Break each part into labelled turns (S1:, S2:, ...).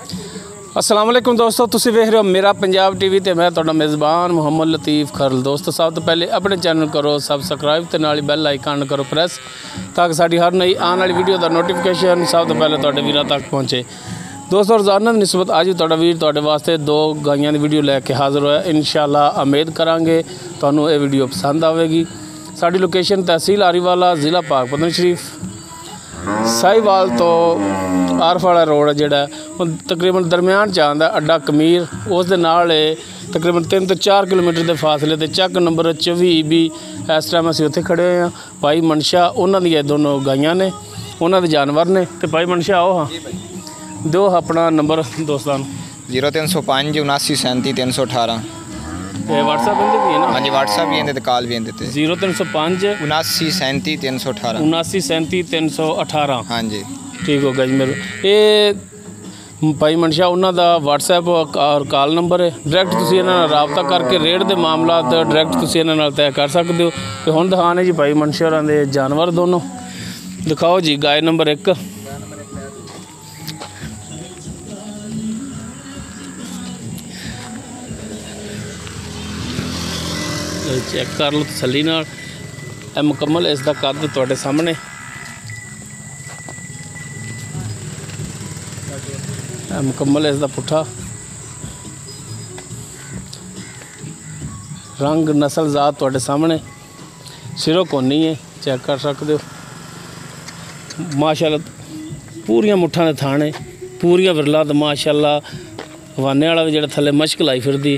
S1: अस्सलाम वालेकुम दोस्तों, तुसीं वेख रहे हो मेरा पंजाब टीवी ते मैं तुहाडा मेज़बान मुहम्मद लतीफ़ खरल। दोस्तों सब तो पहले अपने चैनल करो सबसक्राइब ते नाल बैल आइकन करो प्रेस ताकि साडी हर नई आने वाली वीडियो का नोटिफिकेशन सब तो पहले तुहाडे वीरां तक पहुँचे। दोस्तों रोज़ाना की निस्बत अज तुहाडा वीर तुहाडे वास्ते 2 गाइयां की वीडियो लैके हाज़र होया। इंशाअल्लाह उम्मीद करांगे तुहानूं ये वीडियो पसंद आवेगी। साडी लोकेशन तहसील आरीवाला, ज़िला पाकपतन शरीफ, साहिवाल तो आरफाड़ा रोड जिहड़ा तकरीबन दरम्यान च आंदा अड्डा कमीर, उस दे नाल तकरीबन 3 तो 4 किलोमीटर के फासले ते चक नंबर 24 भी इस टाइम असीं उत्थे खड़े होए हां। भाई मनशा उन्हां दी दोनों गाइयां ने, उन्हां दे जानवर ने। ते भाई मनशा आओ हाँ दो अपना नंबर दोस्तां नूं।
S2: 0305 79 37 318।
S1: व्हाट्सएप भी है ना?
S2: हाँ जी, व्हाट्सएप भी है, कॉल भी है।
S1: 0305
S2: 79 37 318।
S1: 79 37 318।
S2: हाँ जी,
S1: ठीक हो गया जी। मेरे ये भाई मनशा उन्हों का व्हाट्सएप और कॉल नंबर है। डायरैक्ट तुसीं इन्हां नाल राबता करके रेट के मामला डायरैक्ट तुसीं इन्हां नाल तय कर सकते हो। तो हुण दिखाने जी भाई मनशा होरां दे जानवर दोनों। दिखाओ जी गाय नंबर 1। चेक कर लो तसल्ली नाल। मुकम्मल इसका कद तुहाडे सामने। मुकम्मल इसका पुट्ठा रंग नस्ल जात तुहाडे सामने। सिरों कोनी है, चेक कर सकते हो। माशाअल्लाह पूरियां मुठ्ठां दे थाने, पूरियां विरला तो माशाअल्लाह हवाने वाला भी जिहड़ा थल्ले मश्क लाई फिरदी।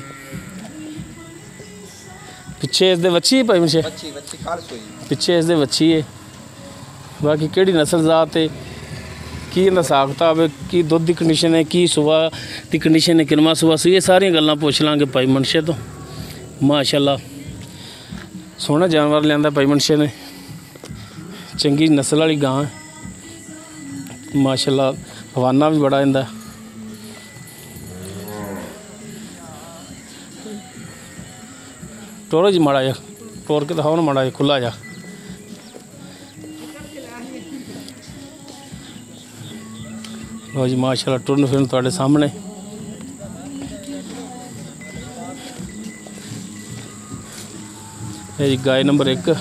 S1: पिछे इसदे वच्छी है भाई मनशे, पिछे इसदे वच्छी है। बाकी किहड़ी नस्ल जात है, की इहदा हिसाब किताब है, की दुध की कंडीशन है, की सुबह की कंडीशन है, किनवा सुबह सी, ये सारियां गल्लां पुछ लांगे भाई मनशे तो। माशाअल्लाह सोहना जानवर लियांदा भाई मनशे ने। चंगी नस्ल वाली गां है माशाअल्लाह। हवाना भी बड़ा इंदा। टोरो जी माड़ा जा टोर के दिखाओ ना, माड़ा जा खुला जा। लो जी माशाअल्लाह टुरन फिरन तुहाडे सामने। ये जी गाय नंबर 1।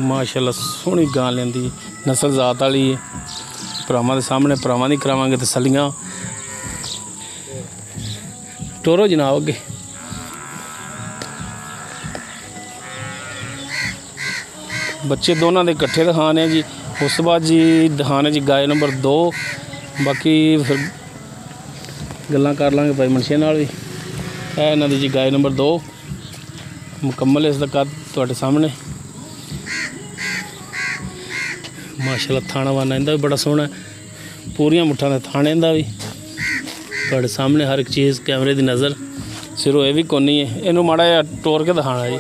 S1: माशाअल्लाह सोहनी गां लेंदी, नस्ल जात वाली है। भरावां दे सामने भरावां दी करावांगे तसल्लियां। टोरो जनाब अगे। बच्चे दोनों के इकट्ठे दिखाने जी। उस बाद जी दिखाने जी गाय नंबर 2। बाकी फिर गल्लां कर लांगे भाई मनशे नाल भी। है इन्हां दी जी गाय नंबर 2। मुकम्मल इसका कद तुहाडे सामने। माशाअल्लाह थाना वाना इंदा भी बड़ा सोहना है। पूरियां मुट्ठां दे थाने इंदा भी तुहाडे सामने। हर एक चीज़ कैमरे की नज़र। सिरों ये भी कोनी है। इनू माड़ा जिहा टोर के दिखाना जी।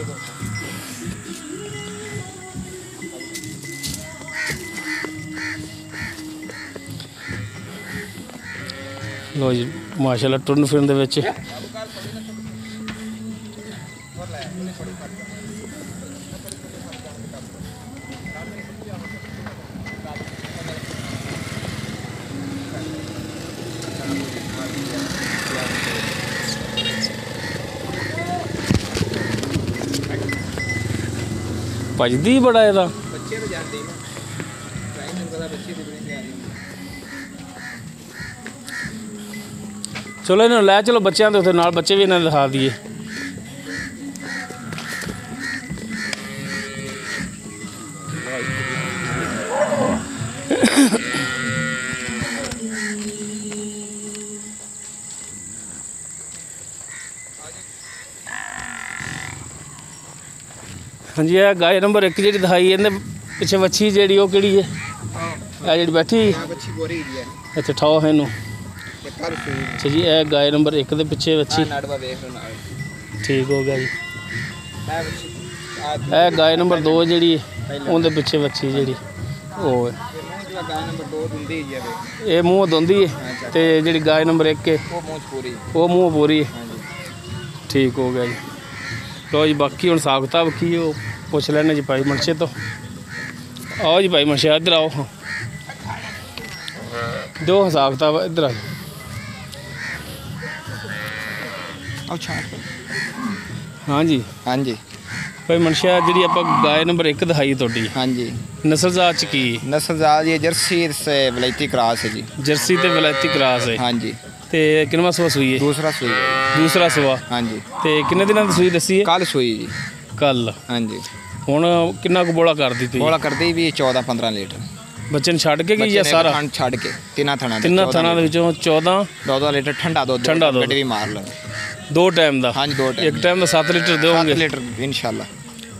S1: लो जी माशाअल्लाह टुरन फिरन दे विच भजदी बड़ा ਇਹਦਾ। चलो इन्होंने लै चलो बच्चों के उत्थे नाल बच्चे भी इन्हें दिखा दिए। हाँ जी, है गाय नंबर 1 जी दिखाई। इन्हें पिछे वच्छी जी वो कि है जी बैठी। अच्छा ठाओ है इनू। अच्छा जी, यह गाय नंबर 1 के पिछे वच्छी। ठीक हो गया जी। यह गाय नंबर 2 जी उनके पिछे वच्छी जी वो है। ये मूँह दोंदी है तो जी गाय नंबर 1 है वो मूँह पूरी है। ठीक हो गया जी। ਲੋ ਜੀ ਬਾਕੀ ਹੁਣ ਹਿਸਾਬ ਕਿਤਾਬ ਕੀ ਉਹ ਪੁੱਛ ਲੈਣੇ ਜੀ ਭਾਈ ਮਨਸ਼ੇ ਤੋਂ। ਆਓ ਜੀ ਭਾਈ ਮਨਸ਼ੇ ਇੱਧਰ ਆਓ, ਦਿਓ ਹਿਸਾਬ ਕਿਤਾਬ ਇੱਧਰ ਆ।
S2: ਅੱਛਾ
S1: ਹਾਂਜੀ
S2: ਹਾਂਜੀ
S1: ਭਾਈ ਮਨਸ਼ਾ ਜਿਹੜੀ ਆਪਾਂ ਗਾय ਨੰਬਰ 1 ਦਿਖਾਈ ਤੁਹਾਡੀ,
S2: ਹਾਂਜੀ
S1: ਨਸਲ ਜ਼ਾਤ ਚ ਕੀ?
S2: नस्ल जात ये जर्सी से वलैती क्रॉस है जी।
S1: ਜਰਸੀ ਤੇ ਵਲੈਤੀ ਕਰਾਸ ਹੈ।
S2: हाँ जी
S1: ਤੇ ਕਿੰਨਵਾਂ ਸੂਆ ਸੂਈ ਹੈ?
S2: दूसरा सुई है।
S1: ਦੂਸਰਾ ਸੂਆ।
S2: हाँ जी
S1: ਤੇ ਕਿੰਨੇ ਦਿਨਾਂ ਦੀ ਸੂਈ ਦੱਸੀ ਹੈ?
S2: कल सुई जी।
S1: ਕੱਲ।
S2: हाँ जी
S1: ਹੁਣ ਕਿੰਨਾ ਕੁ ਬੋਲਾ ਕਰਦੀ ਪਈ?
S2: बोला कर दी भी 14-15 लीटर।
S1: ਬੱਚੇ ਨੂੰ ਛੱਡ ਕੇ ਗਈ ਜਾਂ
S2: बच्चे ने
S1: ਸਾਰਾ?
S2: खान छड़ के ਤਿੰਨਾਂ ਥਣਾ
S1: ਥਣਾਂ ਦੇ ਵਿੱਚੋਂ 14
S2: 14 ਲੀਟਰ ਠੰਡਾ ਦੁੱਧ।
S1: ਠੰਡਾ ਦੁੱਧ।
S2: ਗੱਡੀ ਵੀ ਮਾਰ ਲੈ।
S1: ਦੋ ਟਾਈਮ ਦਾ?
S2: हाँ जी 2
S1: ਇੱਕ ਟਾਈਮ ਦਾ 7 ਲੀਟਰ
S2: 7
S1: ਦਿਓਗੇ?
S2: ਲੀਟਰ इंशाल्लाह।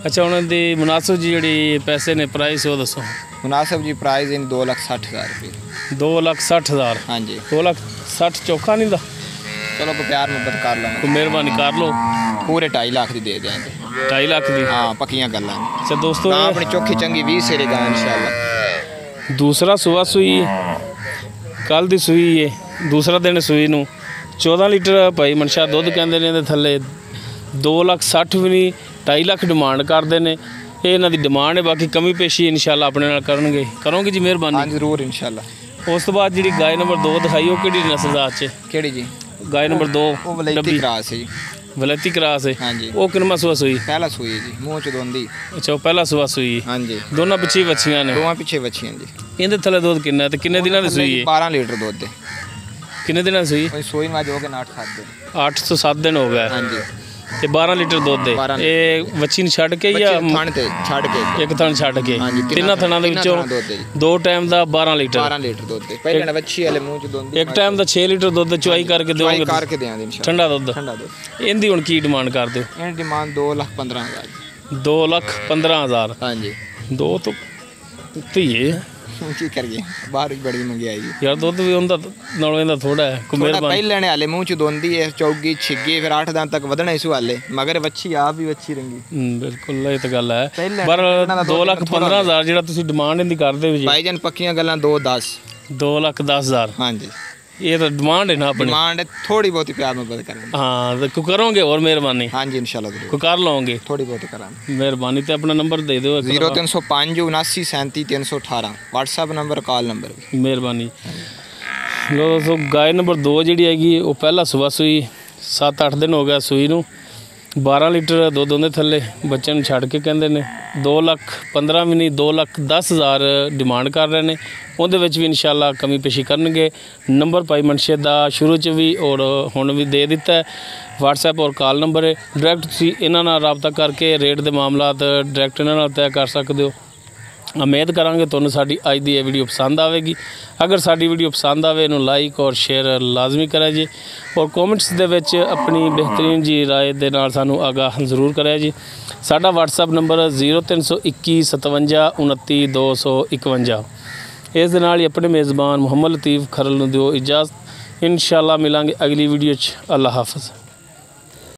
S1: ਅੱਛਾ ਉਹਨਾਂ ਦੀ ਮੁਨਾਸਬ ਜੀ ਜਿਹੜੀ ਪੈਸੇ ਨੇ ਪ੍ਰਾਈਸ ਉਹ ਦੱਸੋ।
S2: मुनासिब जी प्राइस इन 2,60,000 रुपये।
S1: 2,60,000।
S2: हाँ जी
S1: 2,60,000 ਚੌਖਾ ਨਹੀਂ ਦਾ?
S2: चलो को प्यार मुहब्बत कर लो।
S1: ਕੋਈ ਮਿਹਰਬਾਨੀ ਕਰ ਲਓ।
S2: पूरे 2.5 लाख ਦੀ ਦੇ ਦਿਆਂਗੇ।
S1: 2.5 ਲੱਖ ਦੀ?
S2: हाँ पक्कियां गल्लां।
S1: ਅੱਛਾ ਦੋਸਤੋ
S2: ਤਾਂ ਆਪਣੀ ਚੋਖੀ ਚੰਗੀ 20 ਸੇਰੇ ਗਾ इंशाल्लाह।
S1: ਦੂਸਰਾ ਸੂਆ ਸੂਈ ਕੱਲ ਦੀ ਸੂਈ ਹੈ, ਦੂਸਰਾ ਦਿਨ ਸੂਈ ਨੂੰ 14 ਲੀਟਰ ਭਾਈ ਮਨਸ਼ਾ ਦੁੱਧ ਕਹਿੰਦੇ ਨੇ। ਇਹਦੇ ਥੱਲੇ 2,60,000 ਵੀ ਨਹੀਂ 2.5 ਲੱਖ ਡਿਮਾਂਡ ਕਰਦੇ ਨੇ। ਇਹ ਇਹਨਾਂ ਦੀ ਡਿਮਾਂਡ ਹੈ, ਬਾਕੀ ਕਮੀ ਪੇਸ਼ੀ ਇਨਸ਼ਾਅੱਲਾ ਆਪਣੇ ਨਾਲ ਕਰਨਗੇ। ਕਰੋਗੇ ਜੀ
S2: हाँ
S1: ਮਿਹਰਬਾਨੀ।
S2: जरूर इंशाल्लाह।
S1: ਉਸ ਤੋਂ ਬਾਅਦ ਜਿਹੜੀ ਗਾय ਨੰਬਰ 2 ਦਿਖਾਈ ਉਹ ਕਿਹੜੀ ਨਸਲ ਦਾ ਚ?
S2: ਕਿਹੜੀ ਜੀ?
S1: ਗਾय ਨੰਬਰ 2
S2: ਉਹ ਵਲੈਤੀ ਕਰਾਸ ਹੈ ਜੀ।
S1: ਵਲੈਤੀ ਕਰਾਸ ਹੈ।
S2: ਹਾਂਜੀ
S1: ਉਹ ਕਿੰਨਵਾਂ ਸੂਆ ਸੂਈ?
S2: ਪਹਿਲਾ ਸੂਈ ਹੈ ਜੀ, ਮੂੰਹ ਚ ਦੋਂਦੀ।
S1: ਅੱਛਾ ਉਹ ਪਹਿਲਾ ਸੂਆ ਸੂਈ।
S2: ਹਾਂਜੀ
S1: ਦੋਨਾਂ ਪਿੱਛੇ ਵੱਛੀਆਂ ਨੇ?
S2: ਦੋਵਾਂ ਪਿੱਛੇ ਬੱਚੀਆਂ ਜੀ।
S1: ਇਹਦੇ ਥੱਲੇ ਦੁੱਧ ਕਿੰਨਾ ਤੇ ਕਿੰਨੇ ਦਿਨਾਂ ਦੀ ਸੂਈ ਹੈ?
S2: 12 ਲੀਟਰ ਦੁੱਧ ਹੈ।
S1: ਕਿੰਨੇ ਦਿਨਾਂ ਦੀ ਸੂਈ?
S2: ਕੋਈ ਸੂਈ ਨਾ ਜੋ ਕੇ 8-7 ਦਿਨ।
S1: 8 ਤੋਂ 7 ਦਿਨ ਹੋ ਗਏ
S2: ਹਾਂਜੀ
S1: ਤੇ 12 ਲੀਟਰ ਦੁੱਧ ਹੈ।
S2: 12
S1: ਇਹ ਵੱਛੀ ਨੂੰ ਛੱਡ ਕੇ ਜਾਂ
S2: ਥਣ ਤੇ ਛੱਡ ਕੇ?
S1: ਇੱਕ ਥਣ ਛੱਡ ਕੇ?
S2: ਹਾਂਜੀ,
S1: ਤਿੰਨਾਂ ਥਣਾਂ ਦੇ ਵਿੱਚੋਂ
S2: ਤਿੰਨਾਂ ਥਣਾਂ ਦੁੱਧ ਹੈ ਜੀ।
S1: 2 ਟਾਈਮ ਦਾ 12 ਲੀਟਰ?
S2: 12 ਲੀਟਰ ਦੁੱਧ ਹੈ। ਪਹਿਲਾਂ ਬੱਚੀ ਵਾਲੇ ਮੂੰਹ ਚ ਦੋਂਦੀ।
S1: ਇੱਕ ਟਾਈਮ ਦਾ 6 ਲੀਟਰ ਦੁੱਧ ਚੁਆਈ ਕਰਕੇ
S2: ਚੁਆਈ
S1: ਦਿਓਗੇ?
S2: ਕਰਕੇ ਦੇਵਾਂਗੇ ਇੰਸ਼ਾਅੱਲਾ।
S1: ਠੰਡਾ ਦੁੱਧ?
S2: ਠੰਡਾ ਦੁੱਧ।
S1: ਇਹਦੀ ਹੁਣ ਕੀ ਡਿਮਾਂਡ ਕਰਦੇ ਹੋ?
S2: ਇਹਦੀ ਡਿਮਾਂਡ 2,15,000।
S1: 2,15,000?
S2: ਹਾਂਜੀ
S1: ਦੋ ਤੋਂ ਉੱਤੇ ਹੀ ਹੈ
S2: ਕੀ ਕਰੀਏ, ਬਾਹਰ ਵੀ ਬੜੀ ਮੰਗਾਈ ਜੀ
S1: ਯਾਰ। ਦੁੱਧ ਵੀ ਉਹਦਾ ਨਾਲੋਂ ਇਹਦਾ ਥੋੜਾ ਹੈ। ਕੋਈ
S2: ਥੋੜਾ
S1: ਮਿਹਰਬਾਨੀ।
S2: ਪਹਿਲੇ ਨੇ ਹਾਲੇ ਮੂੰਹ ਚ ਦੋਂਦੀ ਹੈ, ਚੌਗੀ ਛਿੱਗੀ, ਫਿਰ 8 ਦਿਨ ਤੱਕ ਵਧਣਾ ਇਸ ਹਾਲੇ, ਮਗਰ ਵੱਛੀ ਆਪ ਵੀ ਵੱਛੀ ਰੰਗੀ।
S1: ਬਿਲਕੁਲ ਇਹ ਤਾਂ ਗੱਲ ਹੈ।
S2: ਪਹਿਲਾਂ
S1: ਪਰ
S2: ਇਹਨਾਂ ਦਾ
S1: 2,15,000 ਜਿਹੜਾ ਤੁਸੀਂ ਡਿਮਾਂਡ ਇਹਦੀ ਕਰਦੇ ਹੋ ਜੀ?
S2: ਭਾਈਜਾਨ ਪੱਕੀਆਂ ਗੱਲਾਂ 2,10।
S1: 2,10,000?
S2: ਹਾਂਜੀ
S1: ਇਹ ਤਾਂ ਡਿਮਾਂਡ ਹੈ ਨਾ ਆਪਣੀ?
S2: ਡਿਮਾਂਡ ਥੋੜੀ ਬਹੁਤੀ ਪਿਆਰ ਮੁਹੱਬਤ ਕਰਾਂਗੇ।
S1: ਹਾਂ ਤੇ ਕੋਈ ਕਰੋਗੇ ਹੋਰ ਮਿਹਰਬਾਨੀ?
S2: ਹਾਂਜੀ ਇੰਸ਼ਾਅੱਲਾ ਜ਼ਰੂਰ
S1: ਕੋਈ ਕਰ ਲਓਗੇ?
S2: ਥੋੜੀ ਬਹੁਤੀ ਕਰਾਂਗੇ।
S1: ਮਿਹਰਬਾਨੀ ਤੇ ਆਪਣਾ ਨੰਬਰ ਦੇ ਦਿਓ।
S2: 0305 79 37 318 WhatsApp ਨੰਬਰ, ਕਾਲ ਨੰਬਰ।
S1: ਮਿਹਰਬਾਨੀ। ਲੋ ਦੋਸਤੋ ਗਾय ਨੰਬਰ 2 ਜਿਹੜੀ ਹੈਗੀ ਉਹ ਪਹਿਲਾ ਸੂਆ ਸੂਈ, 7-8 ਦਿਨ ਹੋ ਗਿਆ ਸੂਈ ਨੂੰ। 12 ਲੀਟਰ ਦੁੱਧ ਉਹਦੇ ਥੱਲੇ, ਬੱਚਿਆਂ ਨੂੰ ਛੱਡ ਕੇ ਕਹਿੰਦੇ ਨੇ। 2,15,000 ਵੀ ਨਹੀਂ 2,10,000 ਡਿਮਾਂਡ ਕਰ ਰਹੇ ਨੇ। ਉਹਦੇ ਵਿੱਚ ਵੀ ਇਨਸ਼ਾਅੱਲਾ ਕਮੀ ਪੇਸ਼ੀ ਕਰਨਗੇ। ਨੰਬਰ ਭਾਈ ਮਨਸ਼ੇ ਦਾ ਸ਼ੁਰੂ 'ਚ ਵੀ ਔਰ ਹੁਣ ਵੀ ਦੇ ਦਿੱਤਾ ਹੈ। WhatsApp ਔਰ ਕਾਲ ਨੰਬਰ ਹੈ। ਡਾਇਰੈਕਟ ਤੁਸੀਂ ਇਹਨਾਂ ਨਾਲ ਰਾਬਤਾ ਕਰਕੇ ਰੇਟ ਦੇ ਮਾਮਲਾਤ ਡਾਇਰੈਕਟ ਇਹਨਾਂ ਨਾਲ ਤੈਅ ਕਰ ਸਕਦੇ ਹੋ। ਉਮੀਦ ਕਰਾਂਗੇ ਤੁਹਾਨੂੰ ਸਾਡੀ ਅੱਜ ਦੀ ਇਹ ਵੀਡੀਓ ਪਸੰਦ ਆਵੇਗੀ। ਅਗਰ ਸਾਡੀ ਵੀਡੀਓ ਪਸੰਦ ਆਵੇ ਇਹਨੂੰ ਲਾਈਕ ਔਰ ਸ਼ੇਅਰ ਲਾਜ਼ਮੀ ਕਰਿਆ ਜੀ, ਔਰ ਕਮੈਂਟਸ ਦੇ ਵਿੱਚ ਆਪਣੀ ਬਿਹਤਰੀਨ ਜੀ ਰਾਏ ਦੇ ਨਾਲ ਸਾਨੂੰ ਆਗਾਹ ਜ਼ਰੂਰ ਕਰਿਆ ਜੀ। ਸਾਡਾ WhatsApp ਨੰਬਰ 0321 57 29 251। ਇਸ ਦੇ ਨਾਲ ਹੀ ਆਪਣੇ ਮੇਜ਼ਬਾਨ ਮੁਹੰਮਦ ਲਤੀਫ ਖਰਲ ਨੂੰ ਦਿਓ ਇਜਾਜ਼ਤ। ਇਨਸ਼ਾਅੱਲਾ ਮਿਲਾਂਗੇ ਅਗਲੀ ਵੀਡੀਓ 'ਚ। ਅੱਲਾ ਹਾਫਿਜ਼।